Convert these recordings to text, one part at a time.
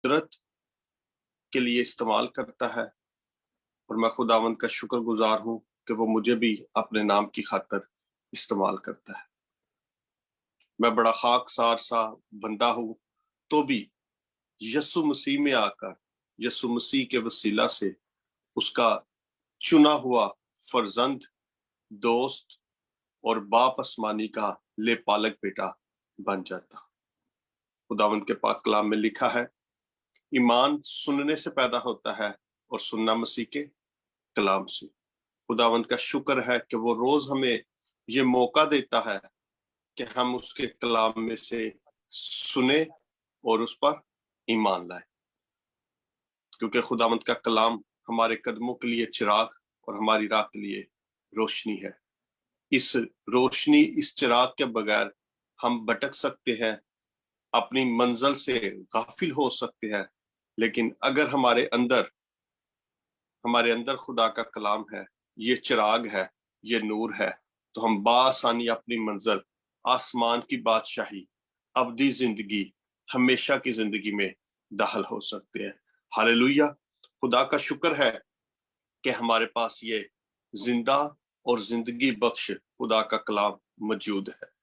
कुदरत के लिए इस्तेमाल करता है, और मैं खुदावंद का शुक्रगुजार हूं कि वो मुझे भी अपने नाम की खातिर इस्तेमाल करता है। मैं बड़ा खाकसार सा बंदा हूं, तो भी यीशु मसीह में आकर यीशु मसीह के वसीला से उसका चुना हुआ फर्जंद, दोस्त और बाप आसमानी का लेपालक बेटा बन जाता। खुदावंद के पाक कलाम में लिखा है, ईमान सुनने से पैदा होता है और सुनना मसीह के कलाम से। खुदावंद का शुक्र है कि वो रोज हमें ये मौका देता है कि हम उसके कलाम में से सुने और उस पर ईमान लाए, क्योंकि खुदावंद का कलाम हमारे कदमों के लिए चिराग और हमारी राह के लिए रोशनी है। इस रोशनी, इस चिराग के बगैर हम भटक सकते हैं, अपनी मंजिल से गाफिल हो सकते हैं, लेकिन अगर हमारे अंदर खुदा का कलाम है, ये चिराग है, ये नूर है, तो हम बासानी अपनी मंजिल, आसमान की बादशाही, अबदी जिंदगी, हमेशा की जिंदगी में दाखिल हो सकते हैं। हालेलुया। खुदा का शुक्र है कि हमारे पास ये जिंदा और जिंदगी बख्श खुदा का कलाम मौजूद है।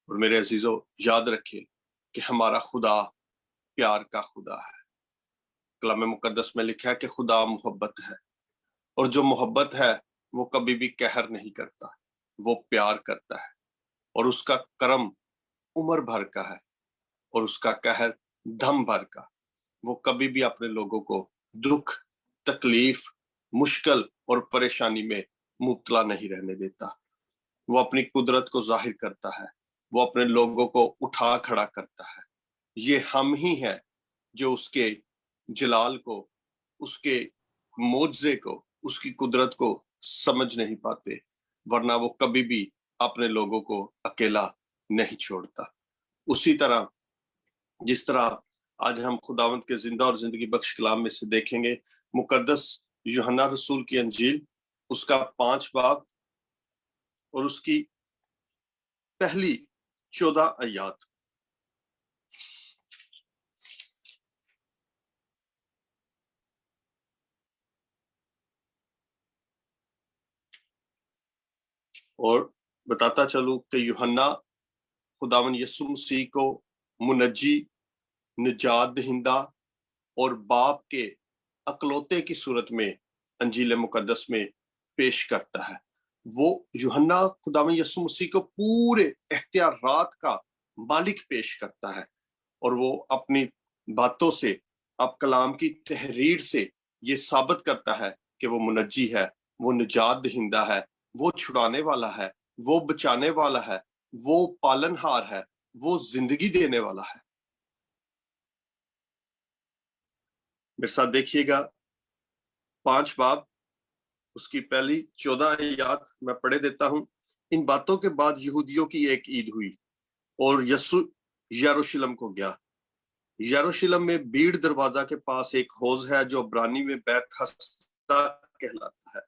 और मेरे अजीजों, याद रखिए कि हमारा खुदा प्यार का खुदा है। कलाम मुकद्दस में लिखा है कि खुदा मोहब्बत है, और जो मोहब्बत है वो कभी भी कहर नहीं करता, वो प्यार करता है, और उसका करम उम्र भर का है और उसका कहर दम भर का। वो कभी भी अपने लोगों को दुख, तकलीफ, मुश्किल और परेशानी में मुब्तला नहीं रहने देता। वो अपनी कुदरत को जाहिर करता है, वो अपने लोगों को उठा खड़ा करता है। ये हम ही हैं जो उसके जलाल को, उसके मोजज़े को, उसकी कुदरत को समझ नहीं पाते, वरना वो कभी भी अपने लोगों को अकेला नहीं छोड़ता। उसी तरह जिस तरह आज हम खुदावंद के जिंदा और जिंदगी बख्श कलाम में से देखेंगे, मुकद्दस यूहन्ना रसूल की अंजील, उसका 5 बाब और उसकी पहली 14 आयत। और बताता चलूं कि यूहन्ना खुदावंद यीशु मसीह को मुनज्जी, निजात दहिंदा और बाप के अकलौते की सूरत में अंजील मुकद्दस में पेश करता है। वो यूहन्ना खुदावंद यीशु मसीह को पूरे इख्तियारात का मालिक पेश करता है, और वो अपनी बातों से, अब कलाम की तहरीर से ये साबित करता है कि वो मुनज्जी है, वो निजात दहिंदा है, वो छुड़ाने वाला है, वो बचाने वाला है, वो पालनहार है, वो जिंदगी देने वाला है। मेरे साथ देखिएगा 5 बाब, उसकी पहली 14 आयत मैं पढ़े देता हूं। इन बातों के बाद यहूदियों की एक ईद हुई और यीशु यरूशलेम को गया। यरूशलेम में भीड़ दरवाजा के पास एक हौज है जो इब्रानी में बैत हस्ता कहलाता है,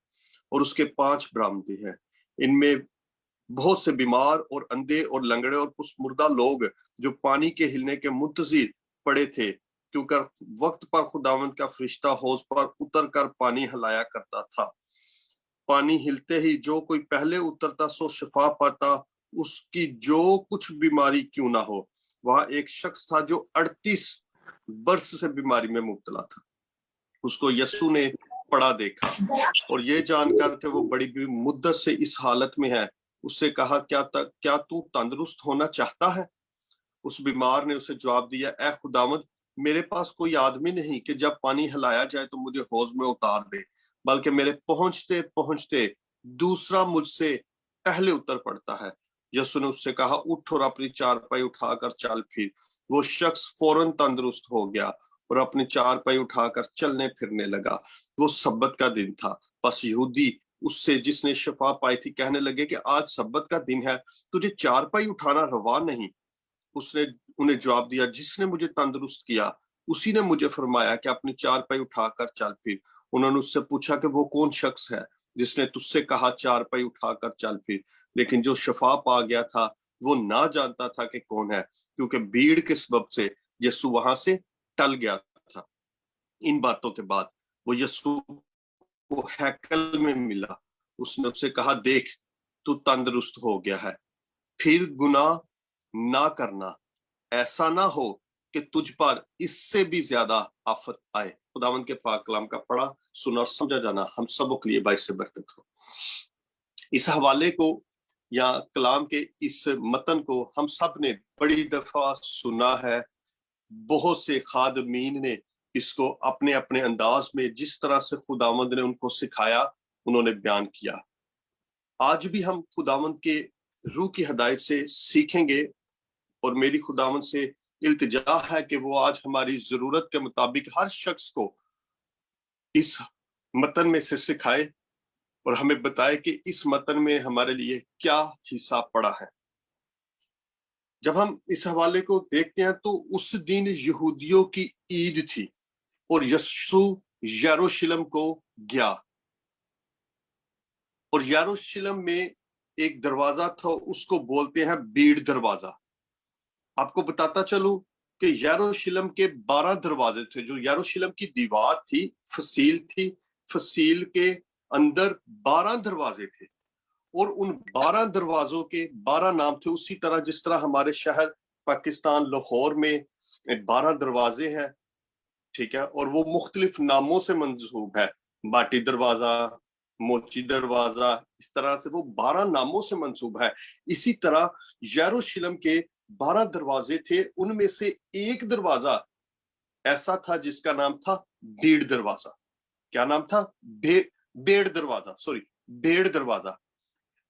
और उसके 5 बरामदे हैं। इनमें बहुत से बीमार और अंधे और लंगड़े और पुसमुर्दा लोग जो पानी के हिलने के मुंतजिर पड़े थे, क्योंकि वक्त पर खुदावंद का फरिश्ता हौज पर उतर कर पानी हिलाया करता था। पानी हिलते ही जो कोई पहले उतरता सो शिफा पाता, उसकी जो कुछ बीमारी क्यों ना हो। वहां एक शख्स था जो 38 वर्ष से बीमारी में मुब्तला था। उसको यीशु ने पड़ा देखा और ये जानकर कि वो बड़ी मुद्दत से इस हालत में है, उससे कहा, क्या तू तंदुरुस्त होना चाहता है? उस बीमार ने उसे जवाब दिया, ए खुदावंद, मेरे पास कोई आदमी नहीं कि जब पानी हिलाया जाए तो मुझे हौज में उतार दे, बल्कि मेरे पहुंचते पहुंचते दूसरा मुझसे पहले उतर पड़ता है। यीशु ने उससे कहा, उठ और अपनी चारपाई उठाकर चल फिर। वो शख्स फौरन तंदुरुस्त हो गया और अपनी चारपाई उठाकर चलने फिरने लगा। वो सब्बत का दिन था। बस यहूदी उससे, जिसने शिफा पाई थी, कहने लगे कि आज सब्बत का दिन है, तुझे चारपाई उठाना रवा नहीं। उसने उन्हें जवाब दिया, जिसने मुझे तंदुरुस्त किया उसी ने मुझे फरमाया कि अपनी चारपाई उठाकर चल फिर। उन्होंने उससे पूछा कि वो कौन शख्स है जिसने तुझसे कहा चारपाई उठाकर चल फिर? लेकिन जो शफा पा गया था वो ना जानता था कि कौन है, क्योंकि भीड़ के सबब से यीशु वहां से टल गया था। इन बातों के बाद वो यीशु को हैकल में मिला, उसने उससे कहा, देख तू तंदुरुस्त हो गया है, फिर गुनाह ना करना, ऐसा ना हो कि तुझ पर इससे भी ज्यादा आफत आए। खुदावंद के पाक कलाम का पढ़ा, सुना और समझा जाना हम सबों के लिए बाइस से बरकत हो। इस हवाले को या कलाम के इस मतन को हम सब ने बड़ी दफा सुना है। बहुत से खादमीन ने इसको अपने अपने अंदाज में जिस तरह से खुदावंद ने उनको सिखाया उन्होंने बयान किया। आज भी हम खुदावंद के रूह की हिदायत से सीखेंगे और मेरी खुदावंद से इल्तिजा है कि वो आज हमारी जरूरत के मुताबिक हर शख्स को इस मतन में से सिखाए और हमें बताए कि इस मतन में हमारे लिए क्या हिस्सा पड़ा है। जब हम इस हवाले को देखते हैं तो उस दिन यहूदियों की ईद थी और यीशु यरूशलेम को गया, और यरूशलेम में एक दरवाजा था, उसको बोलते हैं भीड़ दरवाजा। आपको बताता चलूं कि यरूशलेम के 12 दरवाजे थे। जो यरूशलेम की दीवार थी, फसील थी, फसील के अंदर 12 दरवाजे थे और उन 12 दरवाजों के 12 नाम थे। उसी तरह जिस तरह हमारे शहर पाकिस्तान लाहौर में 12 दरवाजे हैं, ठीक है, और वो मुख्तलिफ नामों से मंसूब है, बाटी दरवाजा, मोची दरवाजा, इस तरह से वो 12 नामों से मंसूब है। इसी तरह यरूशलेम के 12 दरवाजे थे, उनमें से एक दरवाजा ऐसा था जिसका नाम था भीड़ दरवाजा। क्या नाम था? भेड़ दरवाजा, सॉरी, भेड़ दरवाजा।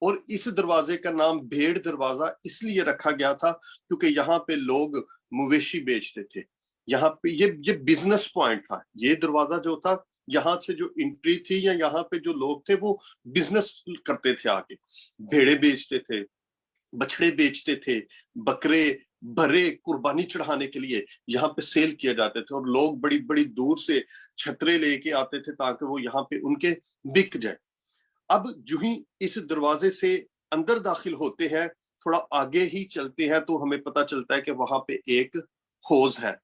और इस दरवाजे का नाम भेड़ दरवाजा इसलिए रखा गया था क्योंकि यहाँ पे लोग मवेशी बेचते थे। यहाँ पे ये बिजनेस पॉइंट था। ये दरवाजा जो था, यहाँ से जो एंट्री थी या यहाँ पे जो लोग थे वो बिजनेस करते थे, आगे भेड़े बेचते थे, बछड़े बेचते थे, बकरे भरे कुर्बानी चढ़ाने के लिए यहाँ पे सेल किए जाते थे, और लोग बड़ी बड़ी दूर से छतरे लेके आते थे ताकि वो यहाँ पे उनके बिक जाए। अब जो ही इस दरवाजे से अंदर दाखिल होते हैं, थोड़ा आगे ही चलते हैं तो हमें पता चलता है कि वहां पे एक हौज है।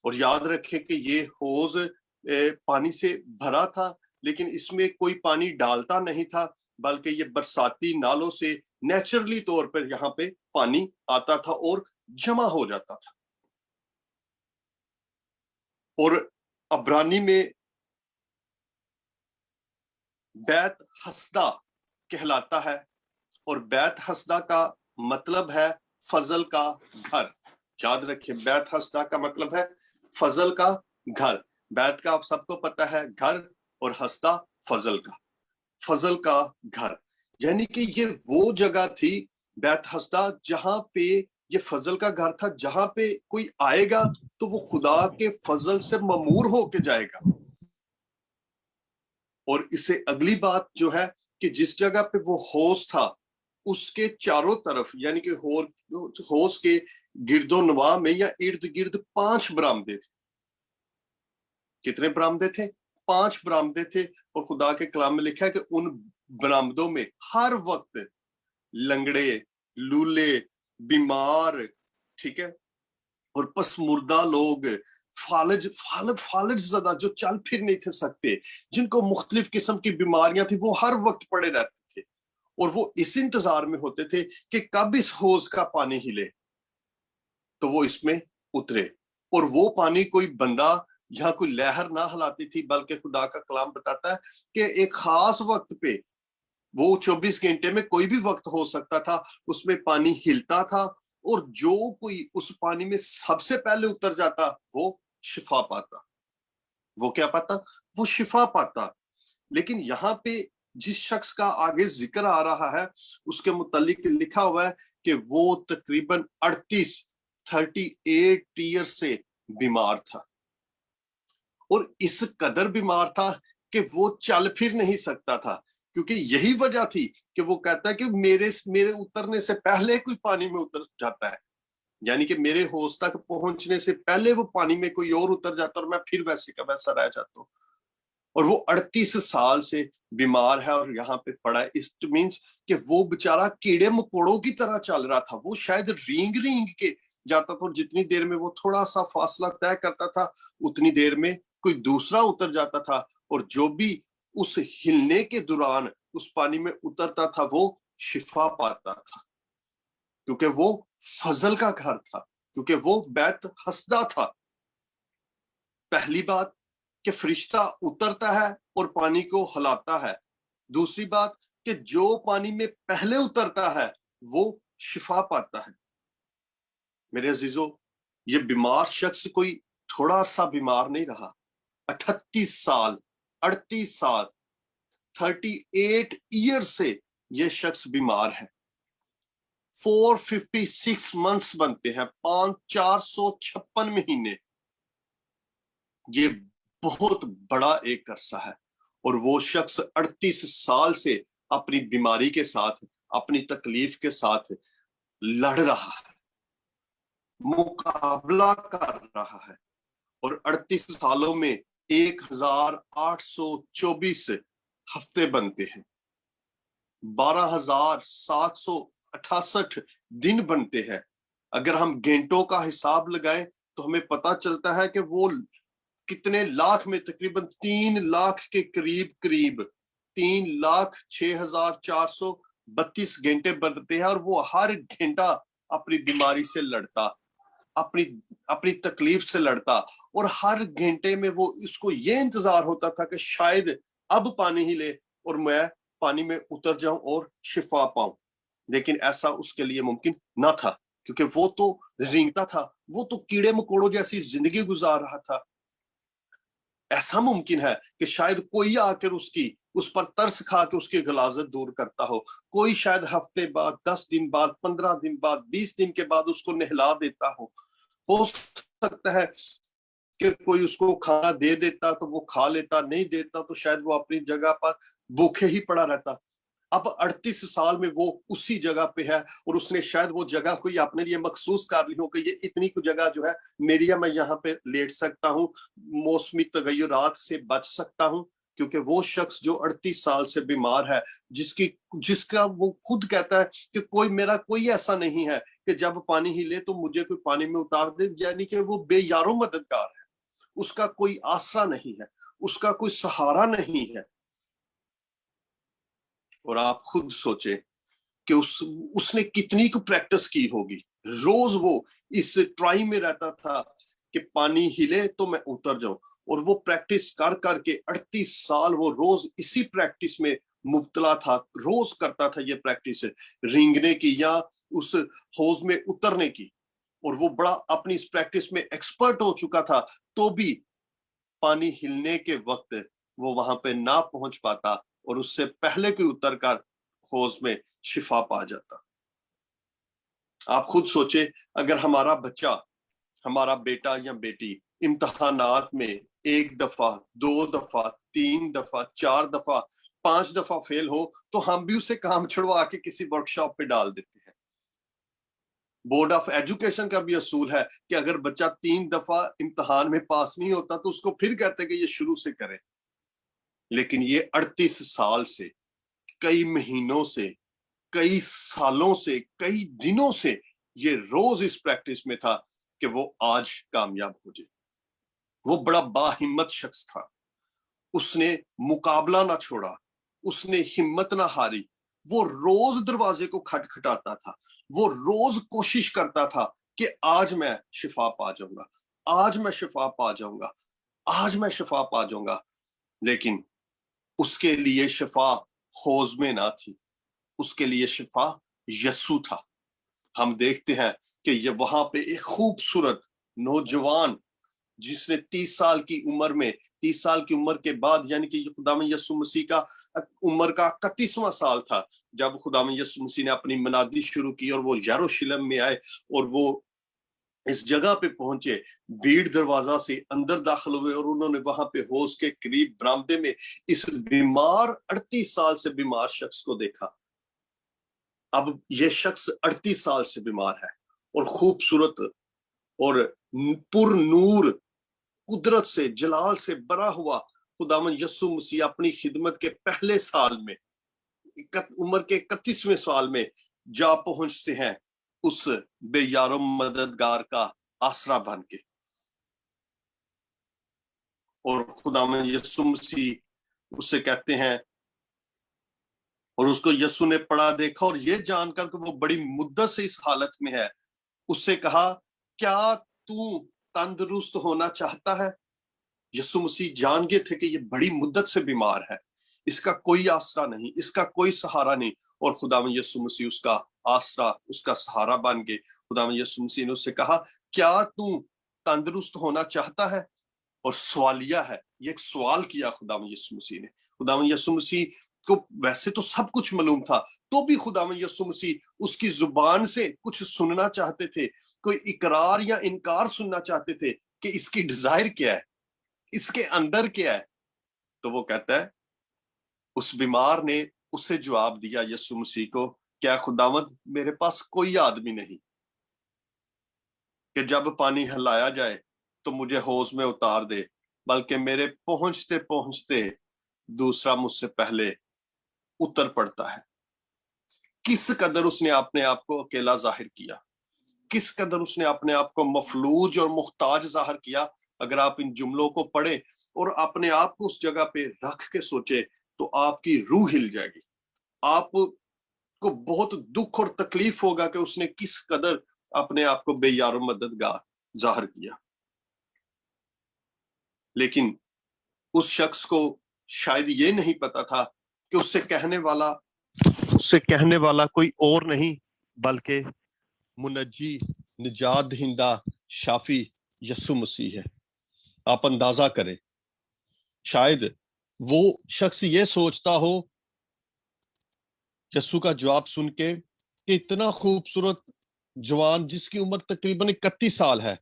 और याद रखें कि ये हौज पानी से भरा था, लेकिन इसमें कोई पानी डालता नहीं था, बल्कि ये बरसाती नालों से नेचुरली तौर पर यहाँ पे पानी आता था और जमा हो जाता था। और अब्रानी में बैत हसदा कहलाता है, और बैत हसदा का मतलब है फजल का घर। याद रखिए, बैत हसदा का मतलब है फजल का घर। बैत का आप सबको पता है घर, और हसदा फजल का घर, यानी कि ये वो जगह थी बैत हसदा जहां पे ये फजल का घर था, जहां पे कोई आएगा तो वो खुदा के फजल से ममूर होके जाएगा। और इससे अगली बात जो है कि जिस जगह पे वो हौज था उसके चारों तरफ, यानी कि हौज के गिरदो नवा में या इर्द गिर्द 5 बरामदे थे। कितने बरामदे थे? 5 बरामदे थे। और खुदा के कलाम में लिखा है कि उन बरामदों में हर वक्त लंगड़े, लूले, बीमार, ठीक है, और पसमुर्दा लोग, फालज ज़्यादा जो चल फिर नहीं थे सकते, जिनको मुख्तलिफ किस्म की बीमारियां थी, वो हर वक्त पड़े रहते थे और वो इस इंतजार में होते थे कि कब इस हौज का पानी हिले तो वो इसमें उतरे। और वो पानी कोई बंदा या कोई लहर ना हिलाती थी, बल्कि खुदा का कलाम बताता है कि एक खास वक्त पे, वो 24 घंटे में कोई भी वक्त हो सकता था, उसमें पानी हिलता था, और जो कोई उस पानी में सबसे पहले उतर जाता वो शिफा पाता। वो क्या पाता? वो शिफा पाता। लेकिन यहाँ पे जिस शख्स का आगे जिक्र आ रहा है उसके मुतालिक लिखा हुआ है कि वो तकरीबन 38 ईयर से बीमार था, और इस कदर बीमार था कि वो चल फिर नहीं सकता था। क्योंकि यही वजह थी कि वो कहता है कि मेरे उतरने से पहले कोई पानी में उतर जाता है, यानी कि मेरे हौज तक पहुंचने से पहले वो पानी में कोई और उतर जाता और मैं फिर वैसे का वैसा रह जाता हूँ। और वो 38 साल से बीमार है और यहाँ पे पड़ा है। इस मीन्स कि वो बेचारा कीड़े मकोड़ों की तरह चल रहा था। वो शायद रींग रींग के जाता था, और जितनी देर में वो थोड़ा सा फासला तय करता था उतनी देर में कोई दूसरा उतर जाता था, और जो भी उस हिलने के दौरान उस पानी में उतरता था वो शिफा पाता था, क्योंकि वो फजल का घर था, क्योंकि वो बैत हसदा था। पहली बात कि फरिश्ता उतरता है और पानी को हिलाता है। दूसरी बात कि जो पानी में पहले उतरता है वो शिफा पाता है। मेरे अजीजों, ये बीमार शख्स कोई थोड़ा सा बीमार नहीं रहा। 38 साल, 38 साल, 38 ईयर से ये शख्स बीमार है। 456 मंथ्स बनते हैं, 456 महीने। ये बहुत बड़ा एक अरसा है, और वो शख्स 38 साल से अपनी बीमारी के साथ, अपनी तकलीफ के साथ लड़ रहा है, मुकाबला कर रहा है। और 38 सालों में 1824 हफ्ते बनते हैं, 12,768 दिन बनते हैं। अगर हम घंटों का हिसाब लगाएं तो हमें पता चलता है कि वो कितने लाख में, तकरीबन 3 लाख के करीब 3,06,432 घंटे बनते हैं। और वो हर घंटा अपनी बीमारी से लड़ता, अपनी तकलीफ से लड़ता, और हर घंटे में वो इसको ये इंतजार होता था कि शायद अब पानी ही ले और मैं पानी में उतर जाऊं और शिफा पाऊं। लेकिन ऐसा उसके लिए मुमकिन ना था, क्योंकि वो तो रेंगता था, वो तो कीड़े मकोड़ों जैसी जिंदगी गुजार रहा था। ऐसा मुमकिन है कि शायद कोई आकर उस पर तरस खा के उसकी गलाजत दूर करता हो, कोई शायद हफ्ते बाद, 10 दिन बाद, 15 दिन बाद, 20 दिन के बाद उसको नहला देता हो सकता है कि कोई उसको खाना दे देता तो वो खा लेता, नहीं देता तो शायद वो अपनी जगह पर भूखे ही पड़ा रहता। अब 38 साल में वो उसी जगह पे है, और उसने शायद वो जगह कोई अपने लिए मखसूस कर ली हो कि ये इतनी को जगह जो है मेरी है, मैं यहाँ पे लेट सकता हूँ, मौसमी तगय्युरात से बच सकता हूँ। क्योंकि वो शख्स जो 38 साल से बीमार है, जिसका वो खुद कहता है कि मेरा कोई ऐसा नहीं है कि जब पानी हिले तो मुझे कोई पानी में उतार दे, यानी कि वो बेयारो मददगार है, उसका कोई आसरा नहीं है, उसका कोई सहारा नहीं है। और आप खुद सोचे कि उसने कितनी को प्रैक्टिस की होगी। रोज वो इस ट्राई में रहता था कि पानी हिले तो मैं उतर जाऊं, और वो प्रैक्टिस कर करके 38 साल वो रोज इसी प्रैक्टिस में मुब्तला था, रोज करता था ये प्रैक्टिस रेंगने की या उस हौज में उतरने की। और वो बड़ा अपनी इस प्रैक्टिस में एक्सपर्ट हो चुका था, तो भी पानी हिलने के वक्त वो वहां पे ना पहुंच पाता, और उससे पहले कोई उतरकर हौज में शिफा पा जाता। आप खुद सोचे, अगर हमारा बच्चा, हमारा बेटा या बेटी इम्तहानात में 1 दफा, 2 दफा, 3 दफा, 4 दफा, 5 दफा फेल हो तो हम भी उसे काम छुड़वा के किसी वर्कशॉप पे डाल देते हैं। बोर्ड ऑफ एजुकेशन का भी असूल है कि अगर बच्चा 3 दफा इम्तहान में पास नहीं होता तो उसको फिर कहते हैं कि ये शुरू से करे। लेकिन ये 38 साल से, कई महीनों से, कई सालों से, कई दिनों से ये रोज इस प्रैक्टिस में था कि वो आज कामयाब हो जाए। वो बड़ा बाहिम्मत शख्स था, उसने मुकाबला ना छोड़ा, उसने हिम्मत ना हारी। वो रोज दरवाजे को खटखटाता था, वो रोज कोशिश करता था कि आज मैं शिफा पा जाऊंगा, आज मैं शिफा पा जाऊंगा, आज मैं शिफा पा जाऊंगा। लेकिन उसके लिए शिफा हौज में ना थी, उसके लिए शिफा यस्सु था। हम देखते हैं कि ये वहां पे एक खूबसूरत नौजवान, जिसने 30 साल की उम्र में, 30 साल की उम्र के बाद, यानी कि खुदावंद यीशु मसीह का उम्र का 31वां साल था जब खुदावंद यीशु मसीह ने अपनी मनादी शुरू की, और वो यरूशलेम में आए, और वो इस जगह पे पहुंचे, भीड़ दरवाजा से अंदर दाखिल हुए, और उन्होंने वहां पे हौज के करीब बरामदे में इस बीमार, 38 साल से बीमार शख्स को देखा। अब ये शख्स 38 साल से बीमार है, और खूबसूरत और पुर नूर, कुदरत से, जलाल से भरा हुआ खुदावंद यीशु मसीह अपनी खिदमत के पहले साल में, उम्र के 31वें साल में जा पहुंचते हैं उस बेयारो मददगार का आसरा बन के। और खुदावंद यीशु मसीह उससे कहते हैं, और उसको यीशु ने पढ़ा देखा और ये जानकर कि वो बड़ी मुद्दत से इस हालत में है, उससे कहा, क्या तू तंदुरुस्त होना चाहता है? यीशु मसीह जान गए थे कि ये बड़ी मुद्दत से बीमार है, इसका कोई आसरा नहीं, इसका कोई सहारा नहीं, और खुदावंद यीशु मसीह उसका आसरा, उसका सहारा बन गए। खुदावंद यीशु मसीह ने उससे कहा, क्या तू तंदुरुस्त होना चाहता है? और सवालिया है, ये एक सवाल किया खुदावंद यीशु मसीह ने। खुदावंद यीशु मसीह को वैसे तो सब कुछ मालूम था, तो भी खुदावंद यीशु मसीह उसकी जुबान से कुछ सुनना चाहते थे, कोई इकरार या इनकार सुनना चाहते थे कि इसकी डिजायर क्या है, इसके अंदर क्या है। तो वो कहता है, उस बीमार ने उससे जवाब दिया यीशु मसीह को, क्या खुदावंद मेरे पास कोई आदमी नहीं कि जब पानी हिलाया जाए तो मुझे हौज में उतार दे, बल्कि मेरे पहुंचते पहुंचते दूसरा मुझसे पहले उतर पड़ता है। किस कदर उसने अपने आप को अकेला जाहिर किया, किस कदर उसने अपने आप को मफलूज और मुख्ताज जाहिर किया। अगर आप इन जुमलों को पढ़े और अपने आप को उस जगह पे रख के सोचे तो आपकी रूह हिल जाएगी। आपको बहुत दुख और तकलीफ होगा कि उसने किस कदर अपने आप को बेयारो मददगार जाहिर किया। लेकिन उस शख्स को शायद ये नहीं पता था कि उससे कहने वाला कोई और नहीं बल्कि मुनज्जी, निजात दहिंदा, शाफी यीशु मसीह है। आप अंदाजा करें, शायद वो शख्स ये सोचता हो यीशु का जवाब सुन के कि इतना खूबसूरत जवान जिसकी उम्र तकरीबन 31 साल है,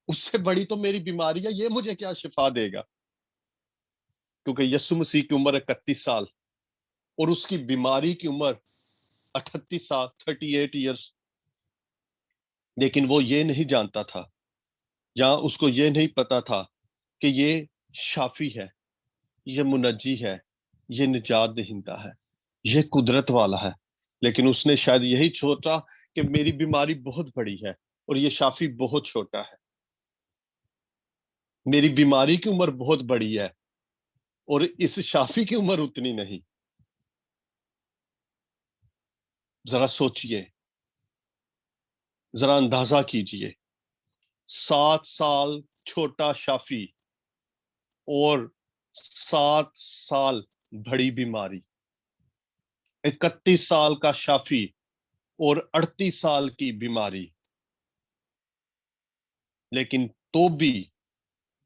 उससे बड़ी तो मेरी बीमारी है, ये मुझे क्या शिफा देगा। क्योंकि यीशु मसीह की उम्र 31 साल और उसकी बीमारी की उम्र 38 साल, 38 ईयर्स। लेकिन वो ये नहीं जानता था, या उसको ये नहीं पता था कि ये शाफी है, ये मुनज्जी है, ये निजात दहिंदा है, ये कुदरत वाला है। लेकिन उसने शायद यही सोचा कि मेरी बीमारी बहुत बड़ी है और ये शाफी बहुत छोटा है, मेरी बीमारी की उम्र बहुत बड़ी है और इस शाफी की उम्र उतनी नहीं। जरा सोचिए, जरा अंदाजा कीजिए, 7 साल छोटा शाफी और 7 साल बड़ी बीमारी, 31 साल का शाफी और 38 साल की बीमारी। लेकिन तो भी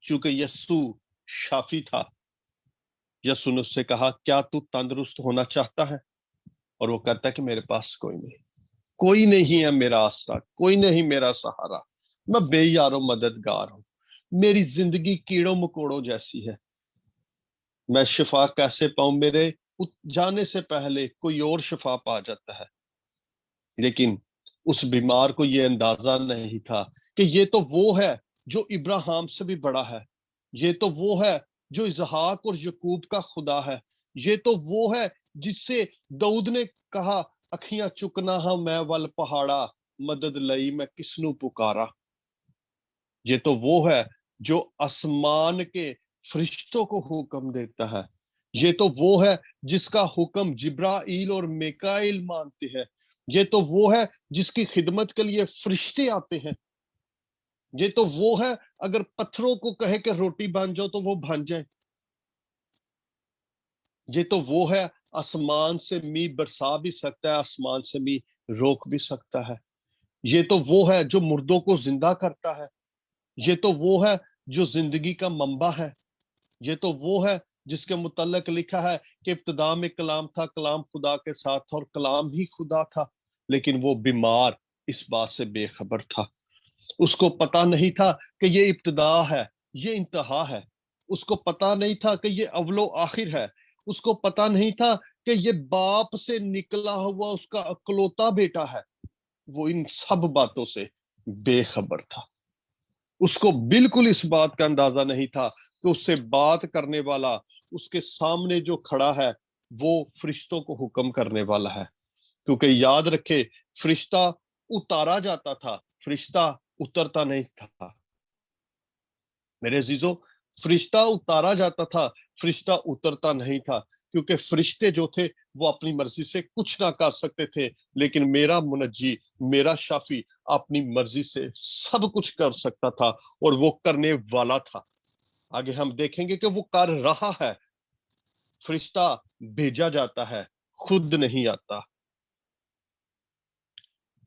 चूंकि यस्सु शाफी था, यस्सु ने उससे कहा, क्या तू तंदुरुस्त होना चाहता है? और वो कहता है कि मेरे पास कोई नहीं है मेरा आसरा, कोई नहीं मेरा सहारा, मैं बेयारो मददगार हूं, मेरी जिंदगी कीड़ों मकोड़ों जैसी है, मैं शिफा कैसे पाऊं? मेरे जाने से पहले कोई और शिफा पा जाता है। लेकिन उस बीमार को यह अंदाजा नहीं था कि ये तो वो है जो इब्राहिम से भी बड़ा है, ये तो वो है जो इसहाक और यकूब का खुदा है, ये तो वो है जिससे दाऊद ने कहा, अखियां चुकना हा मैं वल पहाड़ा, मदद लई मैं किसनू पुकारा। ये तो वो है जो आसमान के फरिश्तों को हुक्म देता है, ये तो वो है जिसका हुक्म जिब्राइल और मिकाइल मानते हैं, ये तो वो है जिसकी खिदमत के लिए फरिश्ते आते हैं, ये तो वो है अगर पत्थरों को कहे कि रोटी बन जाओ तो वो बन जाए, ये तो वो है आसमान से मींह बरसा भी सकता है, आसमान से मींह रोक भी सकता है, ये तो वो है जो मुर्दों को जिंदा करता है, ये तो वो है जो जिंदगी का मंबा है, ये तो वो है जिसके मुतल्लक लिखा है कि इब्तिदा में कलाम था, कलाम खुदा के साथ था और कलाम ही खुदा था। लेकिन वो बीमार इस बात से बेखबर था, उसको पता नहीं था कि ये इब्तिदा है, ये इंतहा है, उसको पता नहीं था कि ये अव्वलो आखिर है, उसको पता नहीं था कि ये बाप से निकला हुआ उसका अकलौता बेटा है। वो इन सब बातों से बेखबर था, उसको बिल्कुल इस बात का अंदाजा नहीं था कि उससे बात करने वाला, उसके सामने जो खड़ा है वो फरिश्तों को हुक्म करने वाला है। क्योंकि याद रखे, फरिश्ता उतारा जाता था, फरिश्ता उतरता नहीं था। मेरे अजीजों, फरिश्ता उतारा जाता था, फरिश्ता उतरता नहीं था, क्योंकि फरिश्ते जो थे वो अपनी मर्जी से कुछ ना कर सकते थे, लेकिन मेरा मुनज्जी, मेरा शाफी अपनी मर्जी से सब कुछ कर सकता था, और वो करने वाला था। आगे हम देखेंगे कि वो कर रहा है। फरिश्ता भेजा जाता है, खुद नहीं आता।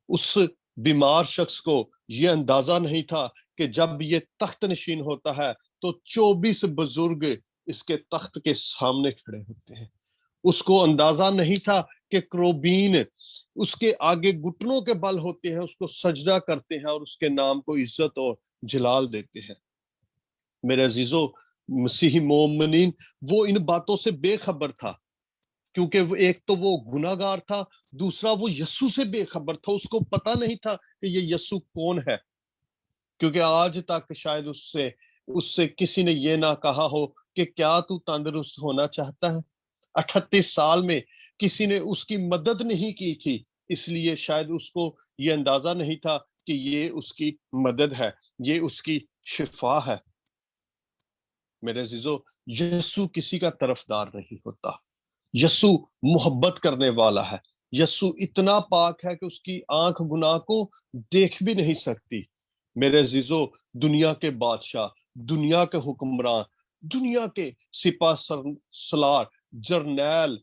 उस बीमार शख्स को यह अंदाजा नहीं था कि जब ये तख्त नशीन होता है तो 24 बुजुर्ग इसके तख्त के सामने खड़े होते हैं। उसको अंदाजा नहीं था कि क्रोबीन उसके आगे घुटनों के बल होते हैं, उसको सजदा करते हैं और उसके नाम को इज्जत और जलाल देते हैं। मेरे अजीजों, मसीही मोमिनीन वो इन बातों से बेखबर था, क्योंकि एक तो वो गुनाहगार था, दूसरा वो यस्सु से बेखबर था। उसको पता नहीं था कि ये यस्सु कौन है, क्योंकि आज तक शायद उससे उससे किसी ने ये ना कहा हो कि क्या तू तंदुरुस्त होना चाहता है। 38 साल में किसी ने उसकी मदद नहीं की थी, इसलिए शायद उसको ये अंदाजा नहीं था कि ये उसकी मदद है, ये उसकी शिफा है। मेरे अजीजों, यस्सु किसी का तरफदार नहीं होता। यस्सु मोहब्बत करने वाला है। यस्सु इतना पाक है कि उसकी आंख गुनाह को देख भी नहीं सकती। मेरे अजीजों, दुनिया के बादशाह, दुनिया के हुक्मरान, दुनिया के सिपा सलार, जर्नैल,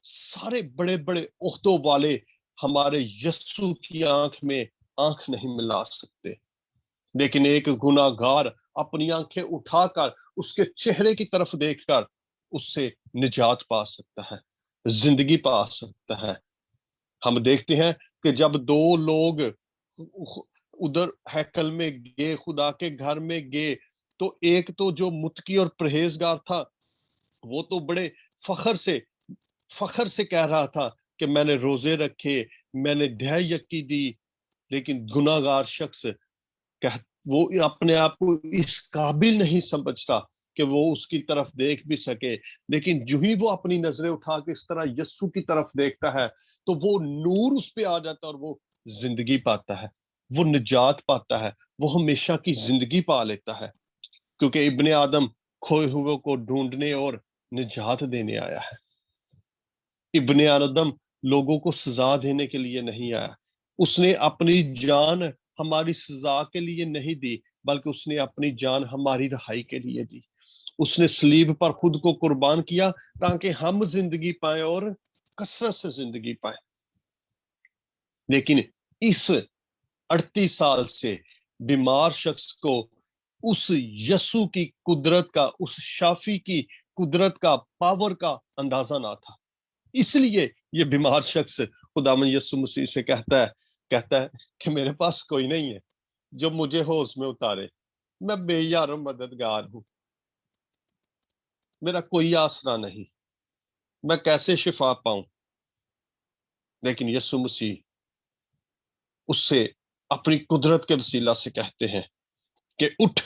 सारे बड़े बड़े ओहदों वाले हमारे यस्सु की आंख में आंख नहीं मिला सकते, लेकिन एक गुनाहगार अपनी आंखें उठाकर उसके चेहरे की तरफ देखकर उससे निजात पा सकता है, जिंदगी पा सकता है। हम देखते हैं कि जब दो लोग उधर हैकल में गए, खुदा के घर में गए, तो एक तो जो मुत्की और परहेजगार था, वो तो बड़े फखर से कह रहा था कि मैंने रोजे रखे, मैंने दहाई यक्की दी। लेकिन गुनाहगार शख्स कह वो अपने आप को इस काबिल नहीं समझता कि वो उसकी तरफ देख भी सके, लेकिन जो ही वो अपनी नजरें उठा के इस तरह यस्सु की तरफ देखता है तो वो नूर उस पे आ जाता है और वो जिंदगी पाता है, वो निजात पाता है, वो हमेशा की जिंदगी पा लेता है। क्योंकि इब्ने आदम खोए हुए को ढूंढने और निजात देने आया है। इब्ने आदम लोगों को सजा देने के लिए नहीं आया। उसने अपनी जान हमारी सजा के लिए नहीं दी, बल्कि उसने अपनी जान हमारी रहाई के लिए दी। उसने सलीब पर खुद को कुर्बान किया ताकि हम जिंदगी पाए और कसरत से जिंदगी पाए। लेकिन इस 38 साल से बीमार शख्स को उस यस्सु की कुदरत का, उस शाफी की कुदरत का, पावर का अंदाजा ना था। इसलिए ये बीमार शख्स खुदावंद यीशु मसीह से कहता है कि मेरे पास कोई नहीं है जो मुझे होश में उतारे। मैं बेयार मददगार हूं, मेरा कोई आसरा नहीं, मैं कैसे शिफा पाऊं। लेकिन यीशु मसीह उससे अपनी कुदरत के वसीला से कहते हैं कि उठ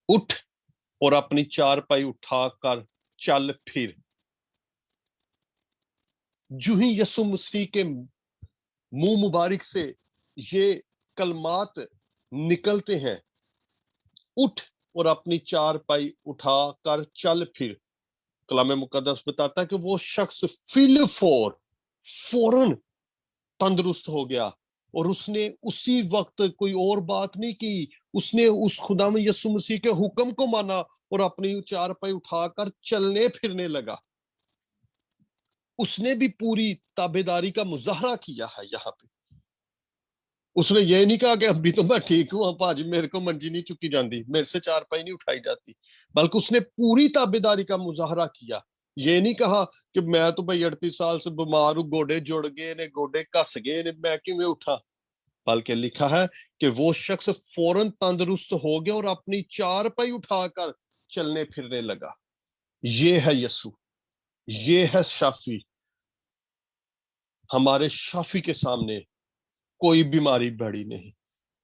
उठ और अपनी चारपाई उठाकर चल फिर। जो ही यीशु मसीह के मुंह मुबारक से ये कलमात निकलते हैं, उठ और अपनी चारपाई उठाकर चल फिर, कलाम मुकद्दस बताता है कि वो शख्स फौरन तंदुरुस्त हो गया। और उसने उसी वक्त कोई और बात नहीं की, उसने उस खुदा में यीशु मसीह के हुक्म को माना और अपनी चारपाई उठाकर चलने फिरने लगा। उसने भी पूरी ताबेदारी का मुजाहरा किया है। यहाँ पे उसने ये नहीं कहा कि अभी तो मैं ठीक हूं भाजी, मेरे को मंजी नहीं चुकी जाती, मेरे से चारपाई नहीं उठाई जाती, बल्कि उसने पूरी ताबेदारी का मुजाहरा किया। ये नहीं कहा कि मैं तो भाई 38 साल से बीमार हूं, गोडे जुड़ गए ने, गोडे कस गए ने, मैं किवें उठा। बल्कि लिखा है कि वो शख्स फौरन तंदुरुस्त हो गया और अपनी चारपाई उठाकर चलने फिरने लगा। ये है यस्सु, ये है शाफी। हमारे शाफी के सामने कोई बीमारी बड़ी नहीं,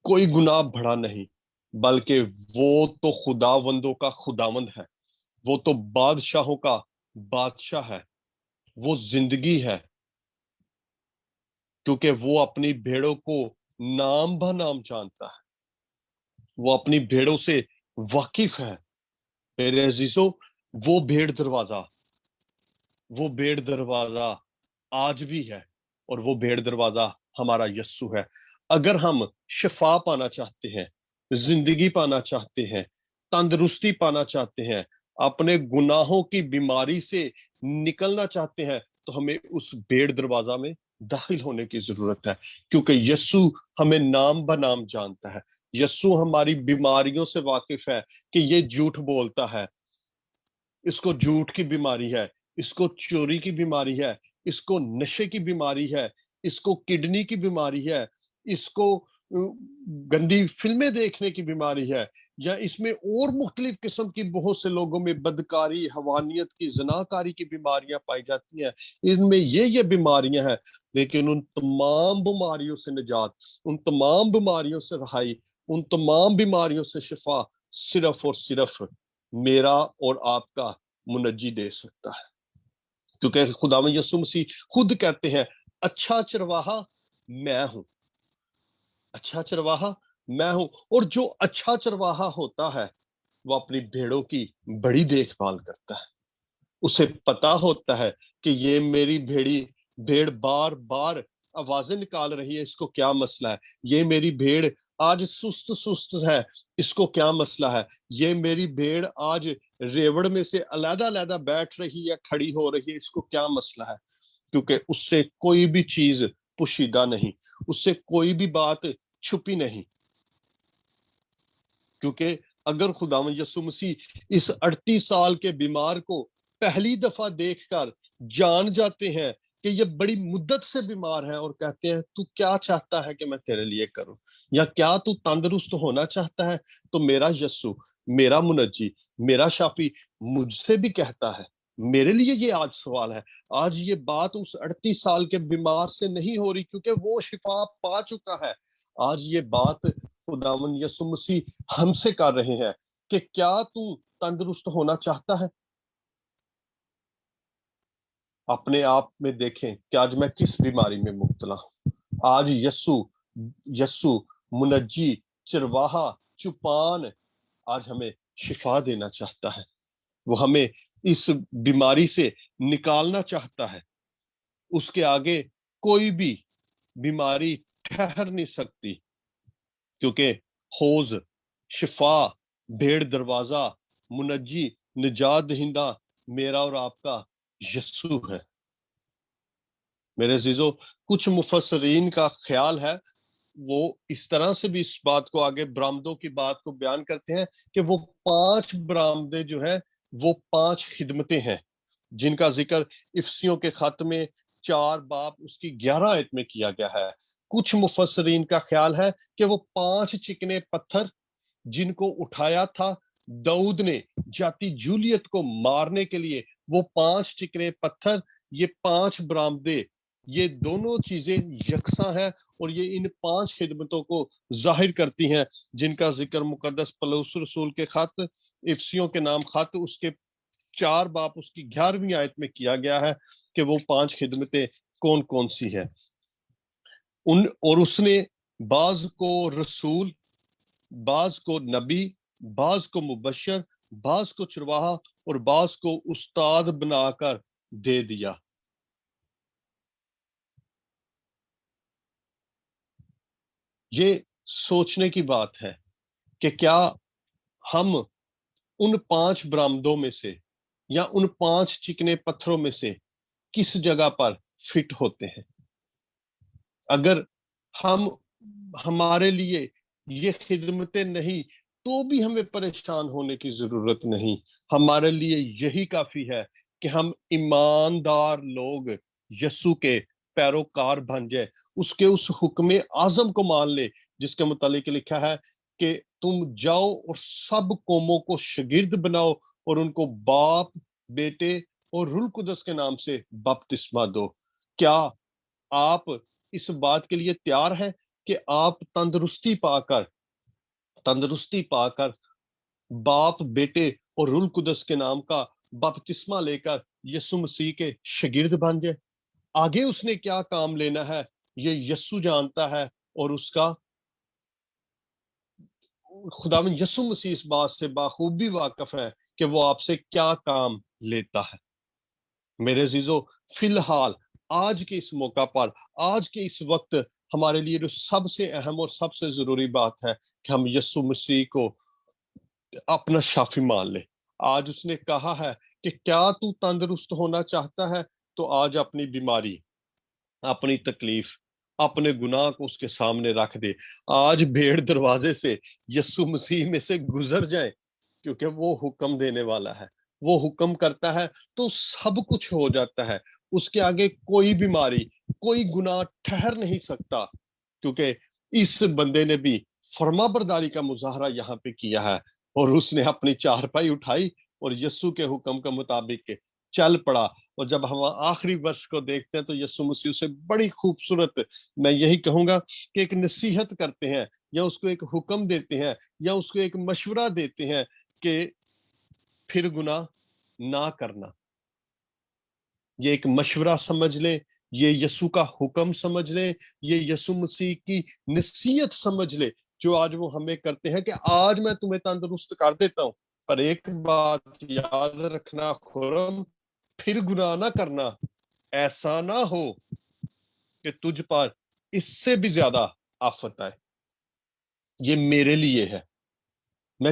कोई गुनाह बड़ा नहीं, बल्कि वो तो खुदावंदों का खुदावंद है, वो तो बादशाहों का बादशाह है, वो जिंदगी है, क्योंकि वो अपनी भेड़ों को नाम ब नाम जानता है, वो अपनी भेड़ों से वाकिफ है। मेरे अजीजों, वो भेड़ दरवाजा, वो भेड़ दरवाजा आज भी है, और वो भेड़ दरवाजा हमारा यस्सु है। अगर हम शिफा पाना चाहते हैं, जिंदगी पाना चाहते हैं, तंदुरुस्ती पाना चाहते हैं, अपने गुनाहों की बीमारी से निकलना चाहते हैं, तो हमें उस भेड़ दरवाजा में दाखिल होने की जरूरत है, क्योंकि यस्सु हमें नाम ब नाम जानता है। यस्सु हमारी बीमारियों से वाकिफ है कि ये झूठ बोलता है, इसको झूठ की बीमारी है, इसको चोरी की बीमारी है, इसको नशे की बीमारी है, इसको किडनी की बीमारी है, इसको गंदी फिल्में देखने की बीमारी है, या इसमें और मुख्तलिफ किस्म की बहुत से लोगों में बदकारी, हवानियत की, जनाकारी की बीमारियां पाई जाती हैं। इनमें ये बीमारियां हैं, लेकिन उन तमाम बीमारियों से निजात, उन तमाम बीमारियों से रहाई, उन तमाम बीमारियों से शिफा सिर्फ और सिर्फ मेरा और आपका मुनज्जी दे सकता है। क्योंकि खुदावंद यीशु मसीह खुद कहते हैं, अच्छा चरवाहा मैं हूं, अच्छा चरवाहा मैं हूं। और जो अच्छा चरवाहा होता है, वो अपनी भेड़ों की बड़ी देखभाल करता है। उसे पता होता है कि ये मेरी भेड़ बार बार आवाजें निकाल रही है, इसको क्या मसला है। ये मेरी भेड़ आज सुस्त सुस्त है, इसको क्या मसला है। ये मेरी भेड़ आज रेवड़ में से अलग अलग बैठ रही है, खड़ी हो रही है, इसको क्या मसला है। क्योंकि उससे कोई भी चीज पोशीदा नहीं, उससे कोई भी बात छुपी नहीं। क्योंकि अगर खुदावंद यीशु मसीह इस 38 साल के बीमार को पहली दफा देखकर जान जाते हैं कि ये बड़ी मुद्दत से बीमार है, और कहते हैं तू क्या चाहता है कि मैं तेरे लिए करूं, या क्या तू तंदुरुस्त होना चाहता है, तो मेरा यस्सु, मेरा मुनज्जी, मेरा शाफी मुझसे भी कहता है। मेरे लिए ये आज सवाल है। आज ये बात उस 38 साल के बीमार से नहीं हो रही, क्योंकि वो शिफा पा चुका है। आज ये बात खुदावंद यीशु मसीह हमसे कर रहे हैं कि क्या तू तंदुरुस्त होना चाहता है। अपने आप में देखें कि आज मैं किस बीमारी में मुब्तला हूं। आज यस्सु यस्सु मुनज्जी, चरवाहा, चुपान आज हमें शिफा देना चाहता है। वो हमें इस बीमारी से निकालना चाहता है। उसके आगे कोई भी बीमारी ठहर नहीं सकती, क्योंकि हौज, शिफा, भेड़ दरवाजा, मुनज्जी, निजात दहिंदा मेरा और आपका यस्सु है। मेरे अजीजों, कुछ मुफस्सरीन का ख्याल है, वो इस तरह से भी इस बात को आगे बरामदों की बात को बयान करते हैं कि वो 5 बरामदे जो है, वो 5 खिदमतें हैं, जिनका जिक्र इफसियों के खत में 4 बाब उसकी 11 आयत में किया गया है। कुछ मुफस्सरीन का ख्याल है कि वो 5 चिकने पत्थर जिनको उठाया था दाऊद ने जाति जूलियत को मारने के लिए, वो 5 चिकने पत्थर, ये 5 बरामदे, ये दोनों चीजें यकसा है, और ये इन 5 खिदमतों को जाहिर करती हैं, जिनका जिक्र मुकद्दस पौलुस रसूल के खत इफसियों के नाम खत उसके 4 बाब उसकी 11वीं आयत में किया गया है कि वो 5 खिदमतें कौन कौन सी है। और उसने बाज को रसूल, बाज को नबी, बाज को मुबशर, बाज को चरवाहा, और बाज को उस्ताद बनाकर दे दिया। ये सोचने की बात है कि क्या हम उन 5 बरामदों में से, या उन 5 चिकने पत्थरों में से किस जगह पर फिट होते हैं। अगर हम, हमारे लिए ये खिदमतें नहीं, तो भी हमें परेशान होने की जरूरत नहीं। हमारे लिए यही काफी है कि हम ईमानदार लोग यस्सु के पैरोकार बन जाए, उसके उस हुक्म आजम को मान ले, जिसके मुतालिक लिखा है कि तुम जाओ और सब कौमों को शागिर्द बनाओ, और उनको बाप, बेटे और रूह कुदस के नाम से बपतिस्मा दो। क्या आप इस बात के लिए तैयार हैं कि आप तंदुरुस्ती पाकर बाप, बेटे और रूह कुदस के नाम का बपतिस्मा लेकर यीशु मसीह के शागिर्द बन जाए। आगे उसने क्या काम लेना है, یہ یسوع جانتا ہے اور اس کا خداوند یسوع مسیح اس بات سے باخوبی واقف ہے کہ وہ آپ سے کیا کام لیتا ہے۔ میرے عزیزو، فی الحال آج کے اس موقع پر، آج کے اس وقت ہمارے لیے جو سب سے اہم اور سب سے ضروری بات ہے کہ ہم یسوع مسیح کو اپنا شافی مان لیں۔ آج اس نے کہا ہے کہ کیا تو تندرست ہونا چاہتا ہے تو آج اپنی بیماری، اپنی تکلیف، اپنے گناہ کو اس کے سامنے رکھ دے۔ آج بھیڑ دروازے سے یسوع مسیح میں سے گزر جائیں، کیونکہ وہ حکم دینے والا ہے۔ وہ حکم کرتا ہے تو سب کچھ ہو جاتا ہے۔ اس کے آگے کوئی بیماری، کوئی گناہ ٹھہر نہیں سکتا، کیونکہ اس بندے نے بھی فرما برداری کا مظاہرہ یہاں پہ کیا ہے، اور اس نے اپنی چارپائی اٹھائی اور یسوع کے حکم کے مطابق چل پڑا۔ اور جب ہم آخری ورش کو دیکھتے ہیں تو یسوع مسیح سے بڑی خوبصورت، میں یہی کہوں گا کہ ایک نصیحت کرتے ہیں، یا اس کو ایک حکم دیتے ہیں، یا اس کو ایک مشورہ دیتے ہیں کہ پھر گناہ نہ کرنا۔ یہ ایک مشورہ سمجھ لیں، یہ یسوع کا حکم سمجھ لیں، یہ یسوع مسیح کی نصیحت سمجھ لیں جو آج وہ ہمیں کرتے ہیں کہ آج میں تمہیں تندرست کر دیتا ہوں، پر ایک بات یاد رکھنا خرم، پھر گناہ نہ کرنا، ایسا نہ ہو کہ تجھ پر اس سے بھی زیادہ آفت آئے۔ یہ میرے لیے ہے، میں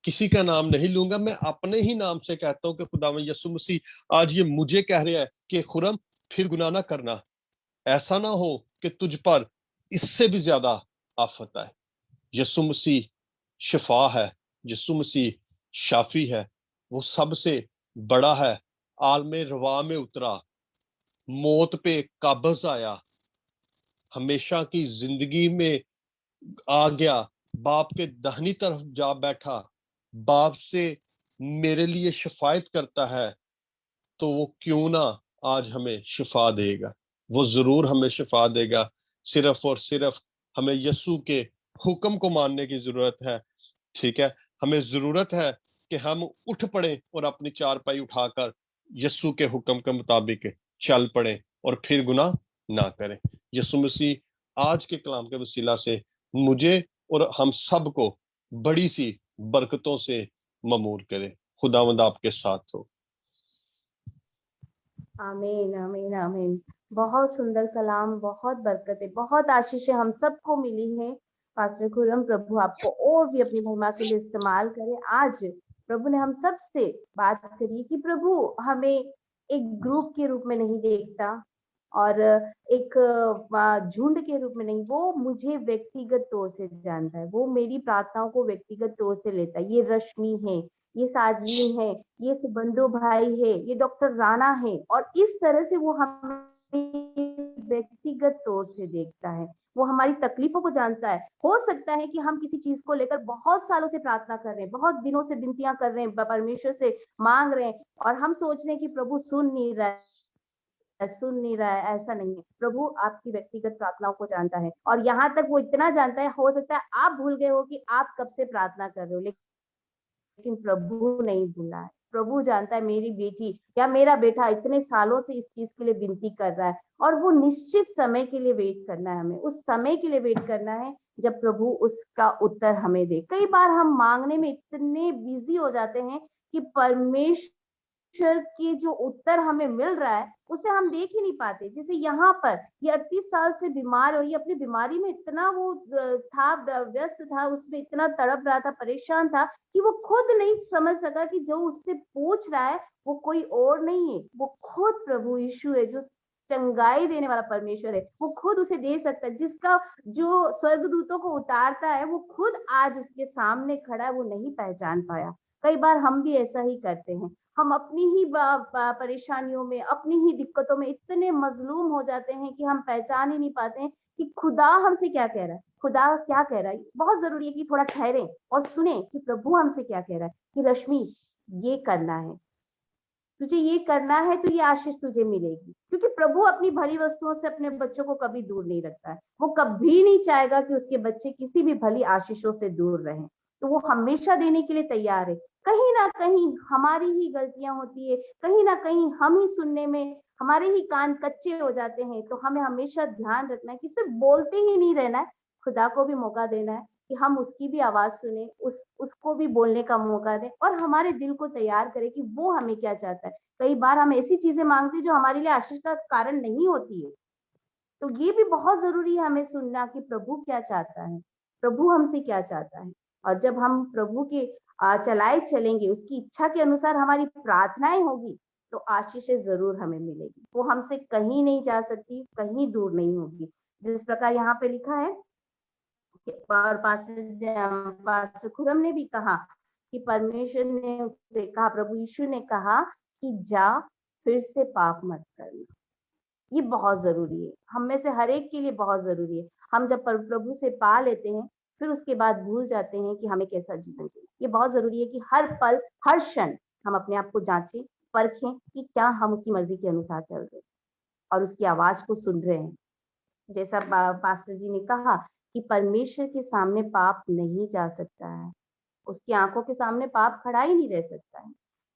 کسی کا نام نہیں لوں گا، میں اپنے ہی نام سے کہتا ہوں کہ خداوند یسوع مسیح آج یہ مجھے کہہ رہا ہے کہ خرم پھر گناہ نہ کرنا، ایسا نہ ہو کہ تجھ پر اس سے بھی زیادہ آفت آئے۔ یسوع مسیح شفا ہے، یسوع مسیح شافی ہے، وہ سب سے بڑا ہے۔ عالم روا میں اترا، موت پہ قابض آیا، ہمیشہ کی زندگی میں آ گیا، باپ کے داہنی طرف جا بیٹھا، باپ سے میرے لیے شفاعت کرتا ہے، تو وہ کیوں نہ آج ہمیں شفا دے گا؟ وہ ضرور ہمیں شفا دے گا، صرف اور صرف ہمیں یسوع کے حکم کو ماننے کی ضرورت ہے۔ ٹھیک ہے، ہمیں ضرورت ہے کہ ہم اٹھ پڑیں اور اپنی چارپائی اٹھا کر یسوع کے حکم کے مطابق چل پڑیں اور پھر گناہ نہ کریں۔ یسوع مسیح آج کے کلام کے وسیلہ سے مجھے اور ہم سب کو بڑی سی برکتوں سے ممور کرے۔ خداوند آپ کے ساتھ ہو۔ آمین آمین آمین۔ بہت سندر کلام، بہت برکتیں، بہت آشیشیں ہم سب کو ملی ہیں۔ پاسٹر خرم، پربھو آپ کو اور بھی اپنی مہما کے لیے استعمال کرے۔ آج پربھو نے ہم سب سے بات کری کہ پربھو ہمیں ایک گروپ کے روپ میں نہیں دیکھتا اور ایک جھنڈ کے روپ میں نہیں، وہ مجھے ویکتیگت طور سے جانتا ہے، وہ میری پرارتھناؤں کو ویکتیگت طور سے لیتا ہے۔ یہ رشمی ہے، یہ ساجوین ہے، یہ سبندو بھائی ہے، یہ ڈاکٹر رانا ہے، اور اس طرح سے وہ ہمیں ویکتیگت طور سے دیکھتا ہے۔ وہ ہماری تکلیفوں کو جانتا ہے۔ ہو سکتا ہے کہ ہم کسی چیز کو لے کر بہت سالوں سے پرارتھنا کر رہے ہیں، بہت دنوں سے بنتیاں کر رہے ہیں، پرمیشور سے مانگ رہے ہیں، اور ہم سوچ رہے ہیں کہ پربھو سن نہیں رہا ہے۔ ایسا نہیں ہے، پربھو آپ کی ویکتیگت پرارتھناؤں کو جانتا ہے، اور یہاں تک وہ اتنا جانتا ہے، ہو سکتا ہے آپ بھول گئے ہو کہ آپ کب سے پرارتھنا کر رہے ہو، لیکن پربھو نہیں بھولا ہے۔ پربھو جانتا ہے میری بیٹی یا میرا بیٹا اتنے سالوں سے اس چیز کے لیے بنتی کر رہا ہے، اور وہ نشچت سمے کے لیے ویٹ کرنا ہے، ہمیں اس سمے کے لیے ویٹ کرنا ہے جب پربھو اس کا اتر ہمیں دے۔ کئی بار ہم مانگنے میں اتنے بزی ہو جاتے ہیں کہ پرمیشور کی جو اتر ہمیں مل رہا ہے اسے ہم دیکھ ہی نہیں پاتے۔ جیسے یہاں پر یہ 38 سال سے بیمار، اور یہ اپنی بیماری میں اتنا وہ تھا، ویست تھا، اس میں اتنا تڑپ رہا تھا، پریشان تھا کہ وہ خود نہیں سمجھ سکا کہ جو اس سے پوچھ رہا ہے وہ کوئی اور نہیں ہے، وہ خود پربھو یشوع ہے، جو چنگائی دینے والا پرمیشور ہے۔ وہ خود اسے دے سکتا ہے، جس کا جو سورگ دوتوں کو اتارتا ہے وہ خود آج اس کے سامنے کھڑا ہے، وہ نہیں پہچان پایا۔ کئی بار ہم بھی ایسا ہی کرتے ہیں، ہم اپنی ہی پریشانیوں میں، اپنی ہی دقتوں میں اتنے مظلوم ہو جاتے ہیں کہ ہم پہچان ہی نہیں پاتے ہیں کہ خدا ہم سے کیا کہہ رہا ہے، خدا کیا کہہ رہا ہے۔ بہت ضروری ہے کہ تھوڑا ٹھہریں اور سنیں کہ پربھو ہم سے کیا کہہ رہا ہے، کہ رشمی یہ کرنا ہے، تجھے یہ کرنا ہے تو یہ آشیش تجھے ملے گی، کیونکہ پربھو اپنی بھلی وستوؤں سے اپنے بچوں کو کبھی دور نہیں رکھتا ہے۔ وہ کبھی نہیں چاہے گا کہ اس کے بچے کسی بھی بھلی آشیشوں سے دور رہیں، تو وہ ہمیشہ دینے کے لیے تیار ہے۔ کہیں نہ کہیں ہماری ہی غلطیاں ہوتی ہے، کہیں نہ کہیں ہم ہی سننے میں हमारे ही कान कच्चे हो जाते हैं, तो हमें हमेशा ध्यान रखना है कि सिर्फ बोलते ही नहीं रहना है, खुदा को भी मौका देना है कि हम उसकी भी आवाज सुने, उसको भी बोलने का मौका दें और हमारे दिल को तैयार करें कि वो हमें क्या चाहता है। कई बार हम ऐसी चीजें मांगते हैं जो हमारे लिए आशीष का कारण नहीं होती है, तो ये भी बहुत जरूरी है हमें सुनना कि प्रभु क्या चाहता है, प्रभु हमसे क्या चाहता है। और जब हम प्रभु के चलाए चलेंगे, उसकी इच्छा के अनुसार हमारी प्रार्थनाएं होगी, तो आशीषें जरूर हमें मिलेगी। वो हमसे कहीं नहीं जा सकती, कहीं दूर नहीं होगी। जिस प्रकार यहाँ पे लिखा है और पास्टर खुरम ने भी कहा कि परमेश्वर ने उससे कहा, प्रभु यीशु ने कहा कि जा, फिर से पाप मत करना। ये बहुत जरूरी है, हम में से हर एक के लिए बहुत जरूरी है। हम जब प्रभु से पा लेते हैं, फिर उसके बाद भूल जाते हैं कि हमें कैसा जीवन चाहिए। ये बहुत जरूरी है कि हर पल हर क्षण हम अपने आप को जांचें, परखें कि क्या हम उसकी मर्जी के अनुसार चल रहे हैं और उसकी आवाज को सुन रहे हैं। जैसा पास्टर जी ने कहा कि परमेश्वर के सामने पाप नहीं जा सकता है, उसकी आंखों के सामने पाप खड़ा ही नहीं रह सकता है।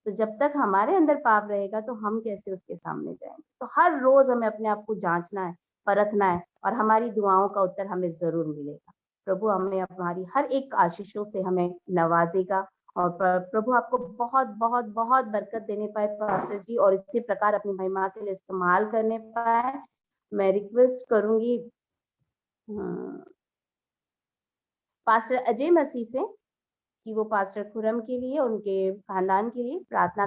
तो जब तक हमारे अंदर पाप रहेगा तो हम कैसे उसके सामने जाएंगे। तो हर रोज हमें अपने आप को जांचना है, परखना है और हमारी दुआओं का उत्तर हमें जरूर मिलेगा। प्रभु हमें हमारी हर एक आशीषों से हमें नवाजेगा और प्रभु आपको बहुत बहुत बहुत बरकत देने पाए पास्टर जी, और इसी प्रकार अपनी महिमा के लिए इस्तेमाल करने पाए। मैं रिक्वेस्ट करूंगी पास्टर अजय मसीह से कि वो पास्टर खुरम के लिए, उनके खानदान के लिए प्रार्थना